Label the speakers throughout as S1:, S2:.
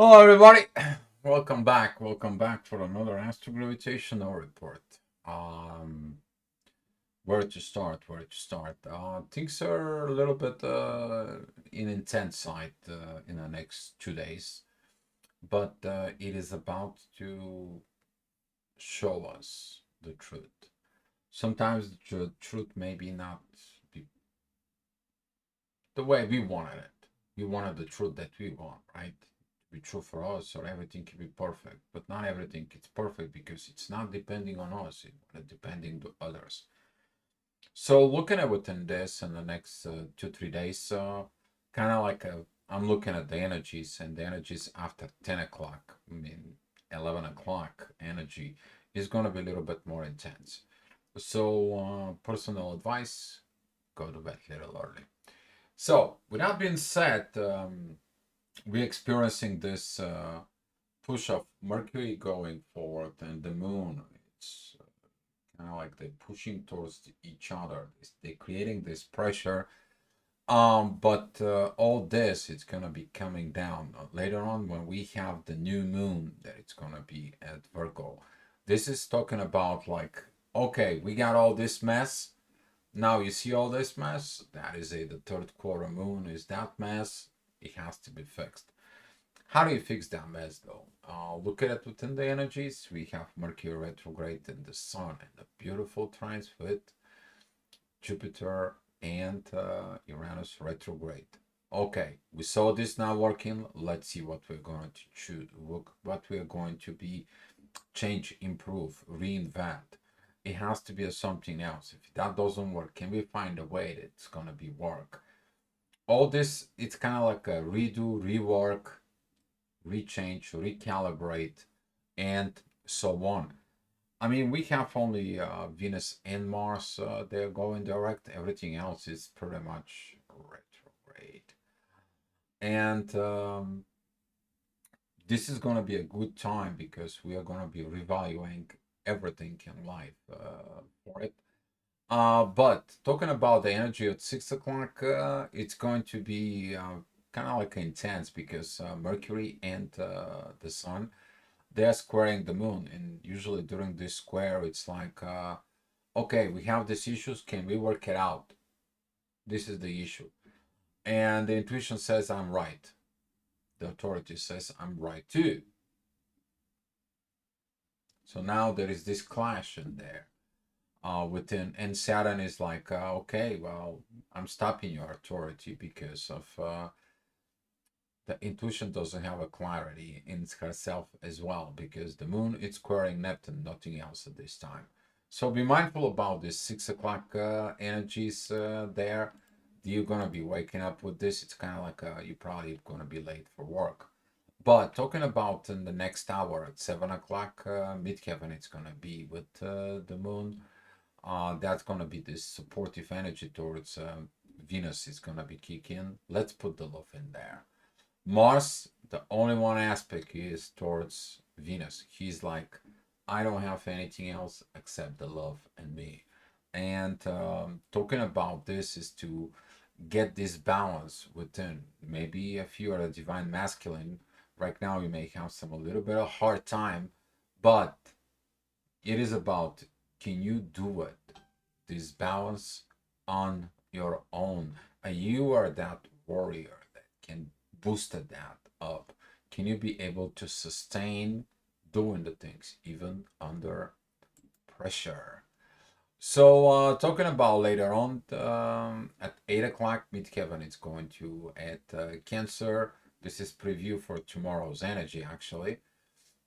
S1: Hello, everybody. Welcome back. Welcome back for another astro-gravitational report. Um, where to start? Where to start? Things are a little bit in intense side in the next 2 days, but it is about to show us the truth. Sometimes the truth maybe not be the way we wanted it. We wanted the truth that we want, right? To be true for us, or everything can be perfect. But not everything is perfect because it's not depending on us, it's depending on others. So looking at within this in the next 2 3 days, kind of like I'm looking at the energies, and the energies after 10 o'clock, I mean 11 o'clock energy is going to be a little bit more intense. So personal advice: go to bed a little early. So, with that being said, we're experiencing this push of Mercury going forward and the moon. It's kind of like they're pushing towards each other. They're creating this pressure. But all this, it's going to be coming down later on when we have the new moon that it's going to be at Virgo. This is talking about like, okay, we got all this mess. Now you see all this mess? That is the third quarter moon. Is that mess? It has to be fixed. How do you fix that mess though? Look at it within the energies. We have Mercury retrograde and the Sun and the beautiful trines with Jupiter and Uranus retrograde. Okay, we saw this not working. Let's see what we're going to choose, what we're going to be change, improve, reinvent. It has to be something else. If that doesn't work, can we find a way that's gonna be work? All this, it's kind of like a redo, rework, rechange, recalibrate, and so on. I mean, we have only Venus and Mars. They're going direct. Everything else is pretty much retrograde. And this is going to be a good time because we are going to be revaluing everything in life for it. But talking about the energy at 6 o'clock, it's going to be kind of like intense because Mercury and the Sun, they're squaring the moon. And usually during this square, it's like, okay, we have these issues. Can we work it out? This is the issue. And the intuition says, I'm right. The authority says, I'm right too. So now there is this clash in there within, and Saturn is like, okay, well, I'm stopping your authority because of the intuition doesn't have a clarity in herself as well because the moon is squaring Neptune, nothing else at this time. So be mindful about this 6 o'clock energies there. You're gonna be waking up with this. It's kind of like you're probably gonna be late for work. But talking about in the next hour at 7 o'clock, midheaven, it's gonna be with the moon. That's gonna be this supportive energy towards Venus is gonna be kicking. Let's put the love in there. Mars, the only one aspect is towards Venus. He's like, I don't have anything else except the love and me. And talking about this is to get this balance within. Maybe if you are a divine masculine, right now you may have some a little bit of hard time, but it is about, can you do it? This balance on your own. And you are that warrior that can boost that up. Can you be able to sustain doing the things even under pressure? So, talking about later on at 8 o'clock, midheaven is going to at Cancer. This is preview for tomorrow's energy, actually.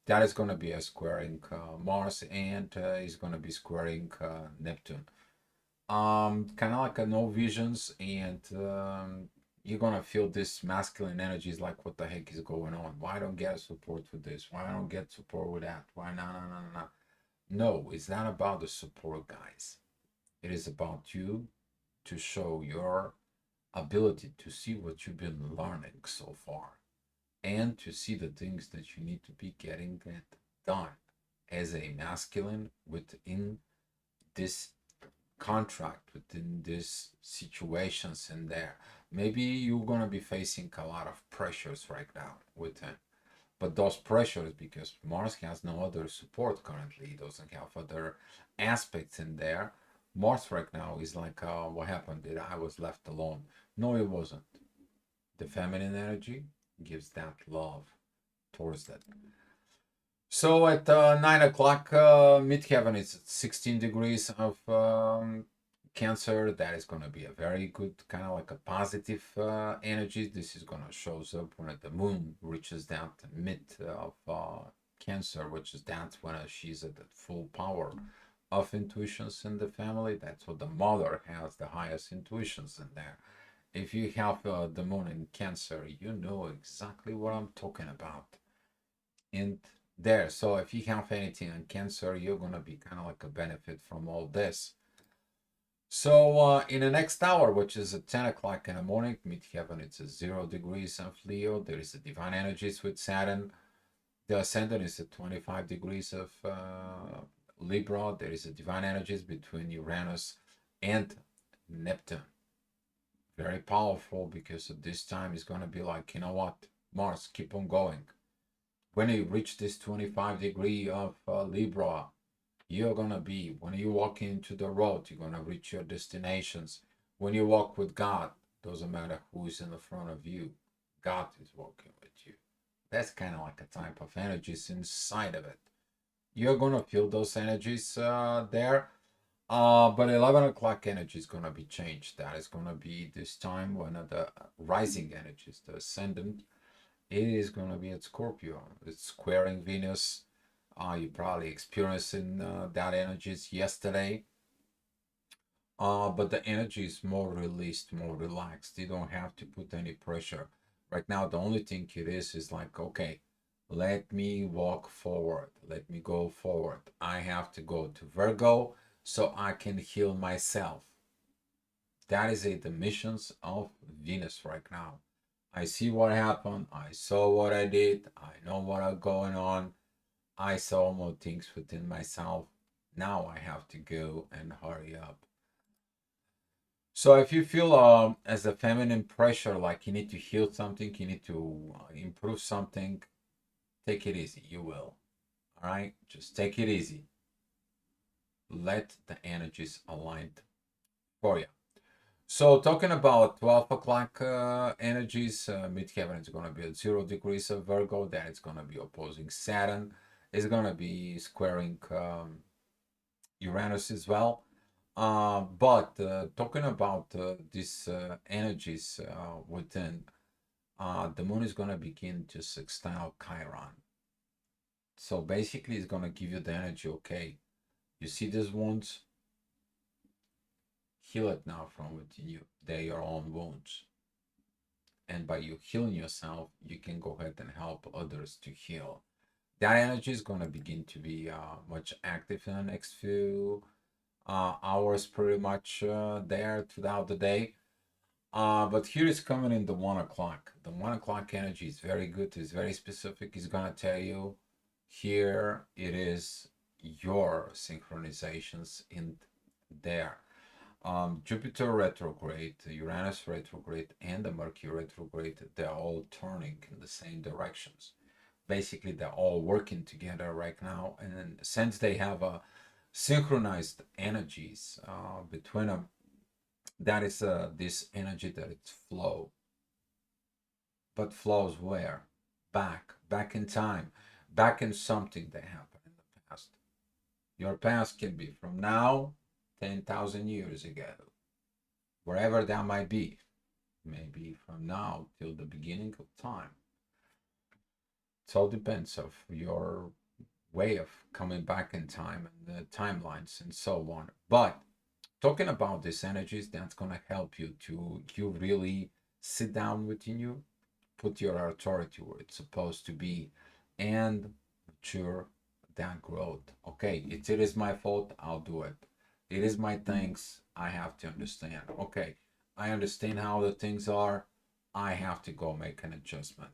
S1: That is going to be a squaring Mars and is going to be squaring Neptune. Kind of like a no visions, and you're gonna feel this masculine energies like, what the heck is going on? Why I don't get support with this? Why I don't get support with that? Why no. No, it's not about the support, guys. It is about you to show your ability to see what you've been learning so far and to see the things that you need to be getting it done as a masculine within this contract within these situations in there. Maybe you're gonna be facing a lot of pressures right now within. But those pressures, because Mars has no other support currently, it doesn't have other aspects in there. Mars right now is like, what happened? That I was left alone. No, it wasn't. The feminine energy gives that love towards that. So at 9 o'clock, midheaven is at 16 degrees of Cancer. That is going to be a very good kind of like a positive energy. This is going to shows up when the moon reaches that mid of Cancer, which is that's when she's at the full power of intuitions in the family. That's what the mother has the highest intuitions in there. If you have the moon in Cancer, you know exactly what I'm talking about. And there, so if you have anything on Cancer, you're gonna be kind of like a benefit from all this. So in the next hour, which is at 10 o'clock in the morning, midheaven, it's a 0 degrees of Leo. There is a divine energies with Saturn. The ascendant is at 25 degrees of Libra. There is a divine energies between Uranus and Neptune. Very powerful, because at this time is going to be like, you know what, Mars, keep on going. When you reach this 25 degree of Libra, you're going to be, when you walk into the road, you're going to reach your destinations. When you walk with God, doesn't matter who's in the front of you, God is walking with you. That's kind of like a type of energies inside of it. You're going to feel those energies there. But 11 o'clock energy is going to be changed. That is going to be this time when the rising energies, the ascendant, it is going to be at Scorpio. It's squaring Venus. You probably experiencing that energies yesterday. But the energy is more released, more relaxed. You don't have to put any pressure. Right now, the only thing it is like, okay, let me walk forward. Let me go forward. I have to go to Virgo so I can heal myself. That is the missions of Venus right now. I see what happened. I saw what I did. I know what are going on. I saw more things within myself. Now I have to go and hurry up. So if you feel as a feminine pressure, like you need to heal something, you need to improve something, take it easy. You will. All right? Just take it easy. Let the energies align for you. So talking about 12 o'clock energies, midheaven is going to be at 0 degrees of Virgo. Then it's going to be opposing Saturn. It's going to be squaring Uranus as well. But talking about these energies within, the moon is going to begin to sextile Chiron. So basically, it's going to give you the energy, okay, you see these wounds? Heal it now from within you. They're your own wounds. And by you healing yourself, you can go ahead and help others to heal. That energy is going to begin to be much active in the next few hours, pretty much there throughout the day. But here is coming in the 1 o'clock. The 1 o'clock energy is very good. It's very specific. It's going to tell you here it is your synchronizations in there. Jupiter retrograde, Uranus retrograde, and the Mercury retrograde, they're all turning in the same directions. Basically, they're all working together right now. And since they have synchronized energies between them, that is this energy that it's flow. But flows where? Back in time, back in something that happened in the past. Your past can be from now 10,000 years ago, wherever that might be, maybe from now till the beginning of time. It all depends of your way of coming back in time and the timelines and so on. But talking about these energies, that's going to help you to really sit down within you, put your authority where it's supposed to be, and mature that growth. Okay, it is my fault, I'll do it. It is my things, I have to understand. Okay, I understand how the things are, I have to go make an adjustment.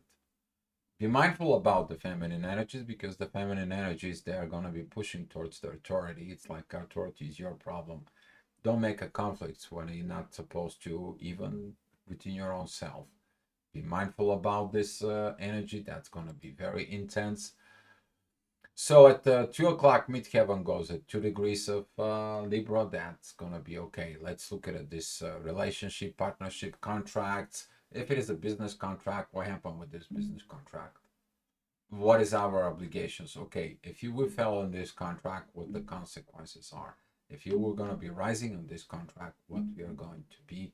S1: Be mindful about the feminine energies, because the feminine energies, they are going to be pushing towards the authority. It's like authority is your problem. Don't make a conflict when you're not supposed to, even within your own self. Be mindful about this energy. That's going to be very intense. So at 2 o'clock, midheaven goes at 2 degrees of Libra. That's going to be okay. Let's look at this relationship, partnership, contracts. If it is a business contract, what happened with this business contract? What is our obligations? Okay, if you will fail on this contract, what the consequences are? If you were going to be rising on this contract, what we are going to be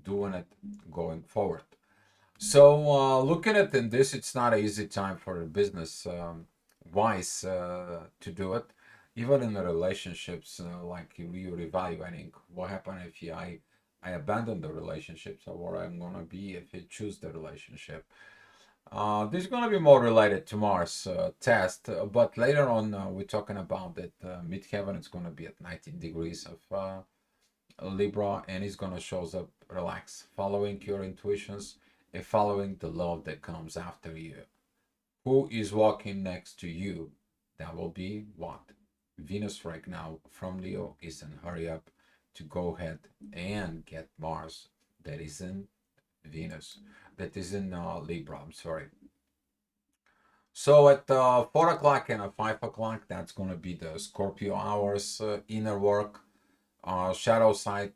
S1: doing it going forward. So looking at in this, it's not an easy time for a business wise to do it. Even in the relationships, like you reevaluating what happened if I abandon the relationship, so where I'm gonna be if I choose the relationship. This is gonna be more related to Mars test, but later on we're talking about that midheaven is gonna be at 19 degrees of Libra, and it's gonna shows up relax, following your intuitions and following the love that comes after you. Who is walking next to you? That will be what? Venus right now from Leo is in hurry up to go ahead and get Mars that is in Venus, that is in Libra. I'm sorry. So at 4 o'clock and 5 o'clock, that's going to be the Scorpio hours, inner work, shadow side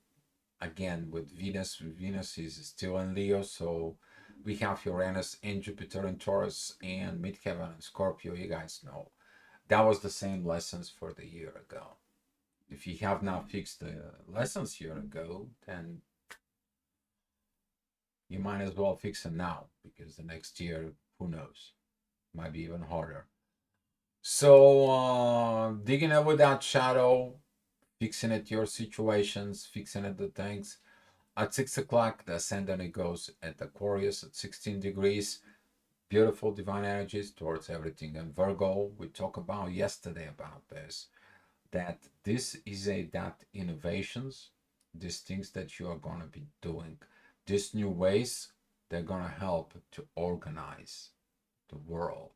S1: again with Venus. Venus is still in Leo, so we have Uranus and Jupiter in Taurus and midheaven in Scorpio. You guys know that was the same lessons for the year ago. If you have not fixed the lessons year ago, then you might as well fix them now, because the next year, who knows, might be even harder. So digging up with that shadow, fixing it your situations, fixing it the things. At 6 o'clock, the ascendant it goes at Aquarius at 16 degrees. Beautiful divine energies towards everything. And Virgo, we talked about yesterday about this, that this is that innovations, these things that you are going to be doing, these new ways, they're going to help to organize the world.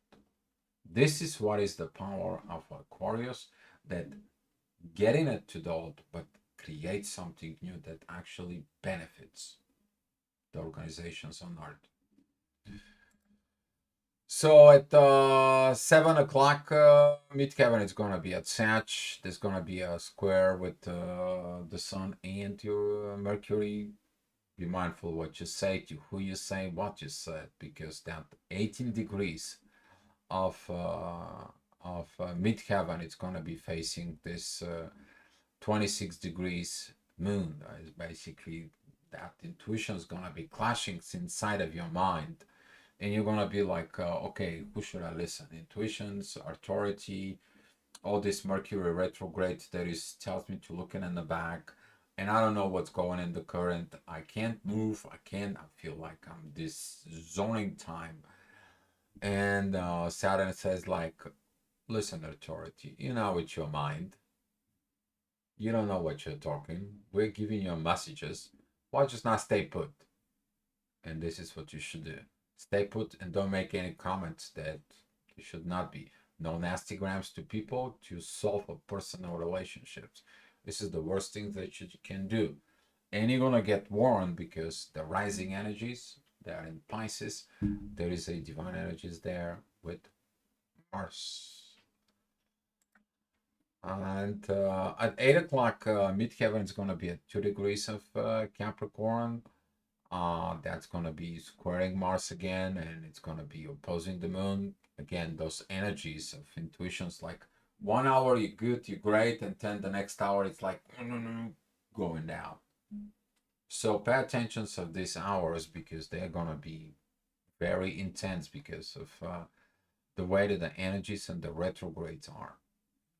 S1: This is what is the power of Aquarius, that getting it to the old, but create something new that actually benefits the organizations on Earth. So at 7 o'clock, midheaven is going to be at Sag. There's going to be a square with the Sun and your Mercury. Be mindful what you say, to who you say, what you said, because that 18 degrees of midheaven, it's going to be facing this 26 degrees moon. Is basically that intuition is going to be clashing inside of your mind, and you're going to be like, okay, who should I listen? Intuitions, authority, all this Mercury retrograde that is tells me to look in the back, and I don't know what's going in the current. I can't move. I feel like I'm this zoning time. And Saturn says like, listen, authority, with your mind. You don't know what you're talking. We're giving you messages. Why just not stay put? And this is what you should do. Stay put and don't make any comments that you should not be. No nasty grams to people to solve a personal relationships. This is the worst thing that you can do. And you're gonna get warned, because the rising energies, they are in Pisces. There is a divine energies there with Mars. And at 8 o'clock, midheaven is going to be at 2 degrees of Capricorn. That's going to be squaring Mars again, and it's going to be opposing the moon. Again, those energies of intuitions, like 1 hour you're good, you're great, and then the next hour it's like going down. So pay attention to these hours, because they're going to be very intense because of the way that the energies and the retrogrades are.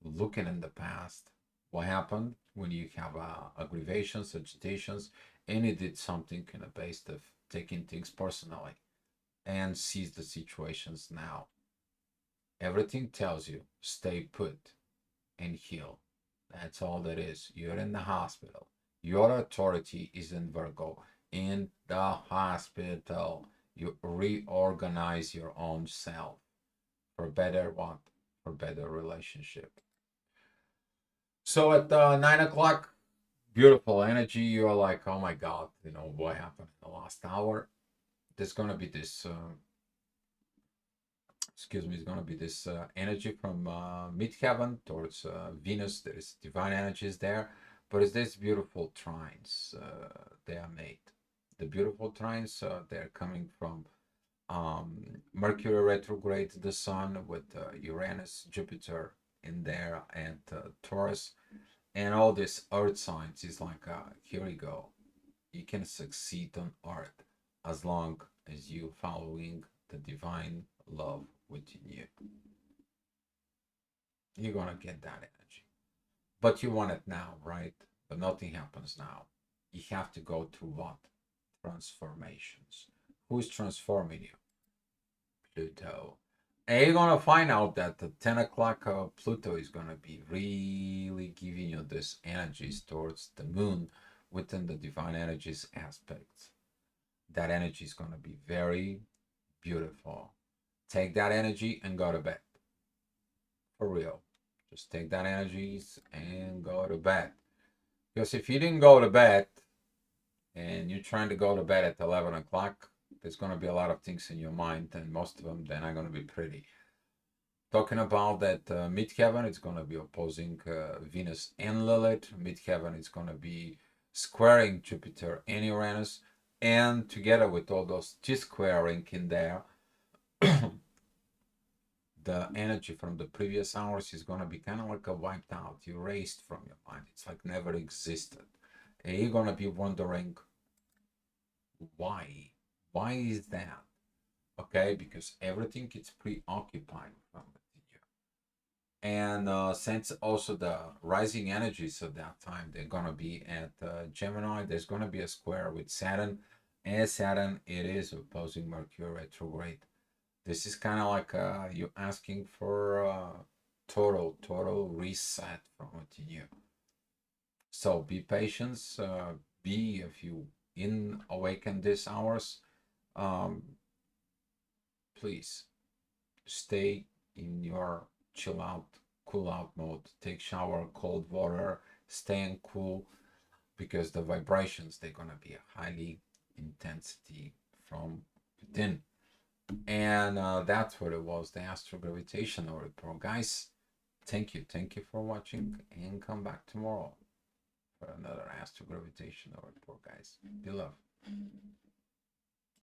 S1: Looking in the past, what happened when you have aggravations, agitations, and you did something in a base of taking things personally, and sees the situations now. Everything tells you stay put and heal. That's all that is. You're in the hospital. Your authority is in Virgo. In the hospital, you reorganize your own self for better what? For better relationship. So at 9 o'clock, beautiful energy. You're like, oh my God, what happened in the last hour? there's gonna be this excuse me, it's gonna be this energy from midheaven towards Venus. There is divine energies there, but it's this beautiful trines they are made. The beautiful trines they're coming from Mercury retrograde, the Sun with Uranus, Jupiter in there, and Taurus, and all these Earth signs. Is like, here we go. You can succeed on Earth as long as you following the divine love within you. You're gonna get that energy, but you want it now, right? But nothing happens now. You have to go through what? Transformations. Who's transforming you? Pluto. And you're gonna find out that the 10 o'clock Pluto is gonna be really giving you this energies towards the moon within the divine energies aspects. That energy is gonna be very beautiful. Take that energy and go to bed. For real. Just take that energies and go to bed. Because if you didn't go to bed and you're trying to go to bed at 11 o'clock, there's going to be a lot of things in your mind, and most of them, they're not going to be pretty. Talking about that midheaven, it's going to be opposing Venus and Lilith. Midheaven is going to be squaring Jupiter and Uranus. And together with all those T-squaring in there, the energy from the previous hours is going to be kind of like a wiped out, erased from your mind. It's like never existed. And you're going to be wondering, why? Why is that? Okay, because everything is preoccupied from within you. And since also the rising energies of that time, they're going to be at Gemini, there's going to be a square with Saturn. And Saturn, it is opposing Mercury retrograde. This is kind of like you asking for a total reset from within you. So be patient. Be, if you in awaken these hours, please stay in your chill out, cool out mode. Take shower, cold water, staying cool, because the vibrations, they're gonna be a highly intensity from within. And that's what it was, the astro-gravitational report. Guys, thank you for watching, and come back tomorrow for another astro-gravitational report, guys. Be love.